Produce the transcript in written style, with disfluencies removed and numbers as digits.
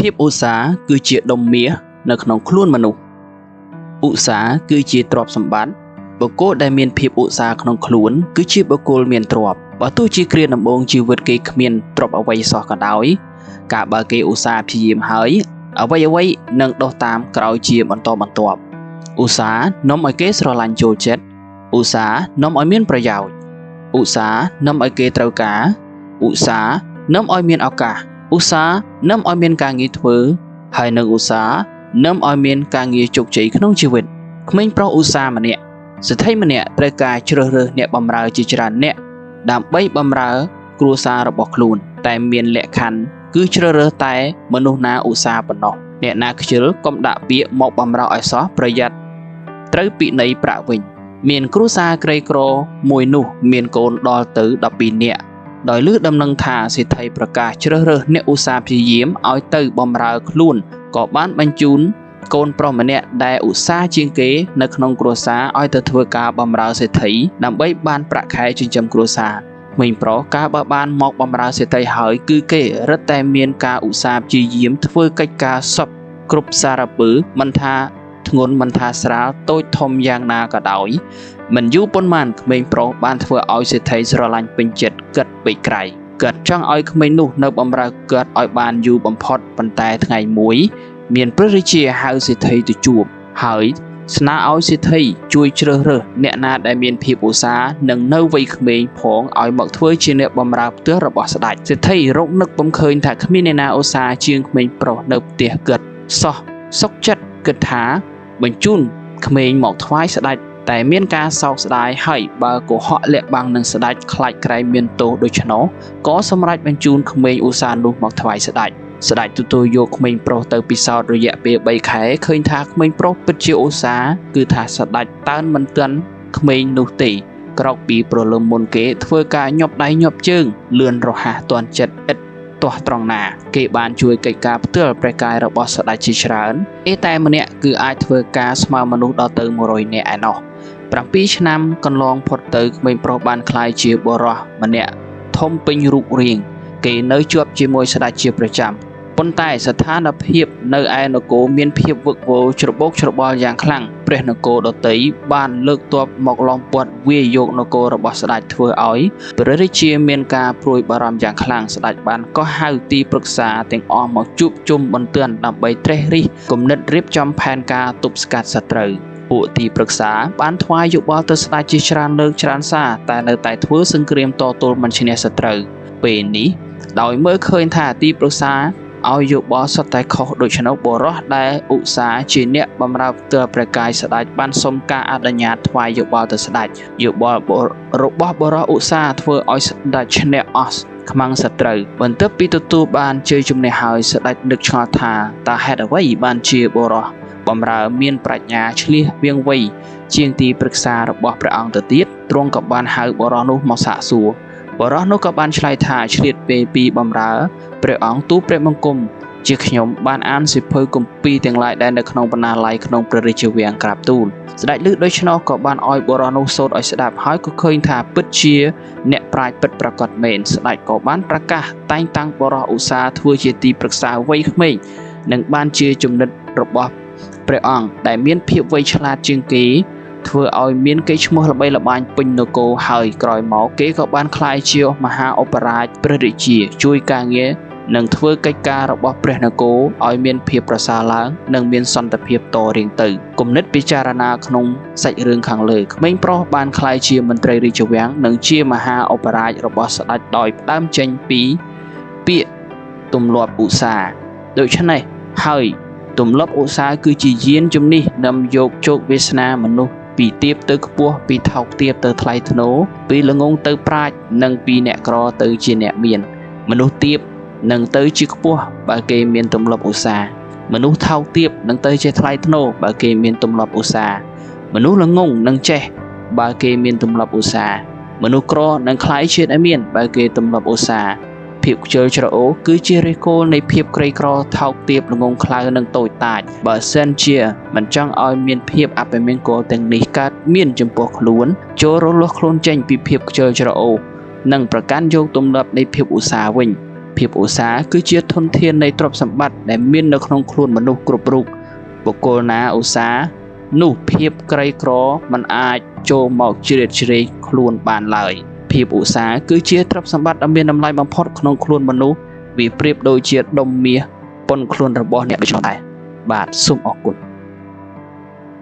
ភាពឧស្សាហ៍គឺជាដុំមាសនៅក្នុងខ្លួនមនុស្សឧស្សាហ៍គឺជាទ្រព្យសម្បត្តិបុគ្គលដែលមានភាពឧស្សាហ៍ក្នុងខ្លួនគឺជាបុគ្គលមានទ្រព្យបើទោះជាគ្រាដំបូងជីវិតគេគ្មានទ្រព្យអ្វីសោះក៏ដោយកាលបើគេឧស្សាហ៍ព្យាយាមហើយអ្វីនឹងដុះតាមក្រោយជាបន្តបន្ទាប់ឧស្សាហ៍នាំឲ្យគេស្រឡាញ់ចូលចិត្តឧស្សាហ៍នាំឲ្យមានប្រយោជន៍ឧស្សាហ៍នាំឲ្យគេត្រូវការឧស្សាហ៍នាំឲ្យមានឱកាសឧស្សាហ៍នាំឲ្យមានការងារធ្វើហើយនឹងឧស្សាហ៍នាំឲ្យមានការងារជោគជ័យក្នុងជីវិតក្មេងប្រុសឧស្សាហ៍ម្នាក់ស្ត្រីម្នាក់ត្រូវការជ្រើសរើសអ្នកបម្រើជាច្រើនអ្នកដើម្បីបម្រើគ្រួសាររបស់ខ្លួនតែមានលក្ខខណ្ឌគឺជ្រើសរើសតែមនុស្សណាឧស្សាហ៍ប៉ុណ្ណោះអ្នកណាខ្ជិលកុំដាក់ពាក្យមកបម្រើឲ្យសោះប្រយ័ត្នត្រូវពិន័យប្រាក់វិញមានគ្រួសារក្រីក្រមួយនោះមានកូនដល់ទៅ12នាក់ដោយឮដំណឹងថាសេដ្ឋីប្រកាសជ្រើសរើសអ្នកឧស្សាហ៍ព្យាយាមឲ្យទៅបម្រើខ្លួនក៏បានបញ្ជូនកូនប្រុសម្នាក់ដែលឧស្សាហ៍ជាងគេនៅក្នុងគ្រួសារឲ្យទៅធ្វើការបម្រើសេដ្ឋីដើម្បីបានប្រាក់ខែចិញ្ចឹមគ្រួសារក្មេងប្រុសកាលបើបានមកបម្រើសេដ្ឋីហើយគឺគេរឹតតែមានការឧស្សាហ៍ព្យាយាមធ្វើកិច្ចការសពគ្រប់សារពើមិនថាធ្ងន់មិនថាស្រាលតូចធំយ៉ាងណាក៏ដោយមិនយូរប៉ុន្មានក្មេងប្រុសបានធ្វើឲ្យសេដ្ឋីស្រឡាញ់ពេញចិត្តគិតពេកក្រៃគាត់ចង់ឲ្យក្មេងនោះនៅបម្រើគាត់ឲ្យបានយូរបំផុតប៉ុន្តែថ្ងៃមួយមានព្រះរាជាហៅសេដ្ឋីទៅជួបហើយស្នើឲ្យសេដ្ឋីជួយជ្រើសរើសអ្នកណាដែលមានភាពឧស្សាហ៍និងនៅវ័យក្មេងផងឲ្យមកធ្វើជាអ្នកបម្រើផ្ទះរបស់ស្ដេចសេដ្ឋីរកនឹកពុំឃើញថាគ្មានអ្នកណាឧស្សាហ៍ជាងក្មេងប្រុសនៅផ្ទះគាត់សោះសុខចិត្តគិតថាបញ្ជូនក្មេងមកថ្វាយស្ដេចតែមានការសោកស្ដាយហើយបើកុហកលាក់បាំងនឹងស្ដេចខ្លាចក្រែងមានទោសដូច្នោះក៏សម្រេចបញ្ជូនក្មេងឧស្សាហ៍នោះមកថ្វាយស្ដេចស្ដេចទទួលយកក្មេងប្រុសទៅពិសោធន៍រយៈពេល3ខែឃើញថាក្មេងប្រុសពិតជាឧស្សាហ៍គឺថាស្ដេចតើនមិនទាន់ក្មេងនោះទេក្រោកពីព្រលឹមមុនគេធ្វើការញាប់ដៃញាប់ជើងលឿនរហ័សទាន់ចិត្តឥតទាស់ត្រង់ណាគេបានជួយកិច្ចការផ្ទាល់ព្រះកាយរបស់ស្ដេចជាច្រើនតែម្នាក់គឺអាចធ្វើការស្មើមនុស្សដល់ទៅ100នាក់ឯណោះ7ឆ្នាំកន្លងផុតទៅក្មេងប្រុសបានក្លាយជាបុរសម្នាក់ធំពេញរូបរាងគេនៅជាប់ជាមួយស្ដេចជាប្រចាំប៉ុន្តែស្ថានភាពនៅឯនគរមានភាពវឹកវរច្របូកច្របល់យ៉ាងខ្លាំងព្រះនគរដតីបានលើកទ័ពមកឡោមព័ទ្ធវាយយកនគររបស់ស្ដេចធ្វើឲ្យព្រះរាជាមានការព្រួយបារម្ភយ៉ាងខ្លាំងស្ដេចបានកោះហៅទីប្រឹក្សាទាំងអស់មកជួបជុំបន្ទាន់ដើម្បីត្រិះរិះគំនិតរៀបចំផែនការទប់ស្កាត់សត្រូវពួកទីប្រឹក្សាបានថ្វាយយោបល់ទៅស្ដេចជាច្រើនលើកច្រើនសារតែនៅតែធ្វើសង្គ្រាមតទល់មិនឈ្នះសត្រូវពេលនេះដោយមើលឃើញថាទីប្រឹក្សាឲ្យយោបល់សុទ្ធតែខុសដូច្នោះបុរសដែលឧស្សាហ៍ជាអ្នកបម្រើផ្ទាល់ព្រះកាយស្ដេចបានសុំការអនុញ្ញាតថ្វាយយោបល់ទៅស្ដេចយោបល់របស់បុរសឧស្សាហ៍ធ្វើឲ្យស្ដេចឈ្នះអស់ខ្មាំងសត្រូវបន្ទាប់ពីទទួលបានជ័យជំនះហើយស្ដេចនឹកឆ្ងល់ថាតើហេតុអ្វីបានជាបុរសបម្រើមានប្រាជ្ញាឆ្លៀសវាងវៃជាងទីប្រឹក្សារបស់ព្រះអង្គទៅទៀតទ្រង់ក៏បានហៅបុរសនោះមកសាកសួរបុរសនោះក៏បានឆ្លើយថាឆ្លៀតពេលពីបម្រើព្រះអង្គទូលព្រះបង្គំជាខ្ញុំបានអានសៀវភៅគម្ពីរទាំងឡាយដែលនៅក្នុងបណ្ណាល័យក្នុងព្រះរាជវាំងក្រាបទូលស្ដេចឮដូច្នោះក៏បានឲ្យបុរសនោះសូត្រឲ្យស្ដាប់ហើយក៏ឃើញថាពិតជាអ្នកប្រាជ្ញពិតប្រាកដមែនស្ដេចក៏បានប្រកាសតែងតាំងបុរសឧស្សាហ៍ធ្វើជាទីប្រឹក្សាវ័យក្មេងនិងបានជាចំណិតរបស់ព្រះអង្គដែលមានភាពវៃឆ្លាតជាងគេធ្វើឲ្យមានកេរ្តិ៍ឈ្មោះល្បីល្បាញពេញនគរហើយក្រោយមកគេក៏បានក្លាយជាមហាឧបរាជព្រះរាជាជួយការងារនិងធ្វើកិច្ចការរបស់ព្រះនគរឲ្យមានភាពប្រសើរឡើងនិងមានសន្តិភាពតរៀងទៅគំនិតពិចារណាក្នុងសាច់រឿងខាងលើក្មេងប្រុសបានក្លាយជាមន្ត្រីរាជវាំងនិងជាមហាឧបរាជរបស់ស្ដេចដោយផ្ដើមចេញពីពាក្យទម្លាប់ឧស្សាហ៍ដូច្នេះហើយទម្លាប់ឧស្សាហ៍គឺជាយានជំនិះនាំយកជោគវាសនាមនុស្សពីទាបទៅខ្ពស់ពីថោកទាបទៅថ្លៃថ្នូរពីល្ងងទៅប្រាជ្ញនិងពីអ្នកក្រទៅជាអ្នកមានមនុស្សទាបនឹងទៅជាខ្ពស់បើគេមានទម្លាប់ឧស្សាហ៍មនុស្សថោកទាបនឹងទៅជាថ្លៃថ្នូរបើគេមានទម្លាប់ឧស្សាហ៍មនុស្សល្ងងនឹងចេះបើគេមានទម្លាប់ឧស្សាហ៍មនុស្សក្រនឹងក្លាយជាអ្នកមានបើគេទម្លាប់ឧស្សាហ៍ភាពខ្ជិលច្រអូសគឺជាឫសគល់នៃភាពក្រីក្រថោកទាបល្ងងខ្លៅនិងតូចតាចបើសិនជាមិនចង់ឲ្យមានភាពអពមង្គលទាំងនេះកើតមានចំពោះខ្លួនចូលរលាស់ខ្លួនចេញពីភាពខ្ជិលច្រអូសនិងប្រកាន់យកទម្លាប់នៃភាពឧស្សាហ៍វិញ ភាពឧស្សាហ៍គឺជាធនធាននៃទ្រព្យសម្បត្តិដែលមាននៅក្នុងខ្លួនមនុស្សគ្រប់រូបបុគ្គលណាឧស្សាហ៍នោះភាពក្រីក្រមិនអាចចូលមកជ្រៀតជ្រែកខ្លួនបានឡើយភាពឧស្សាហ៍គឺជាទ្រព្យសម្បត្តិដ៏មានតម្លៃបំផុតក្នុងខ្លួនមនុស្សវាប្រៀបដូចជាដុំមាសប៉ុនខ្លួនរបស់អ្នកដូច្នោះដែរបាទសូមអរគុណ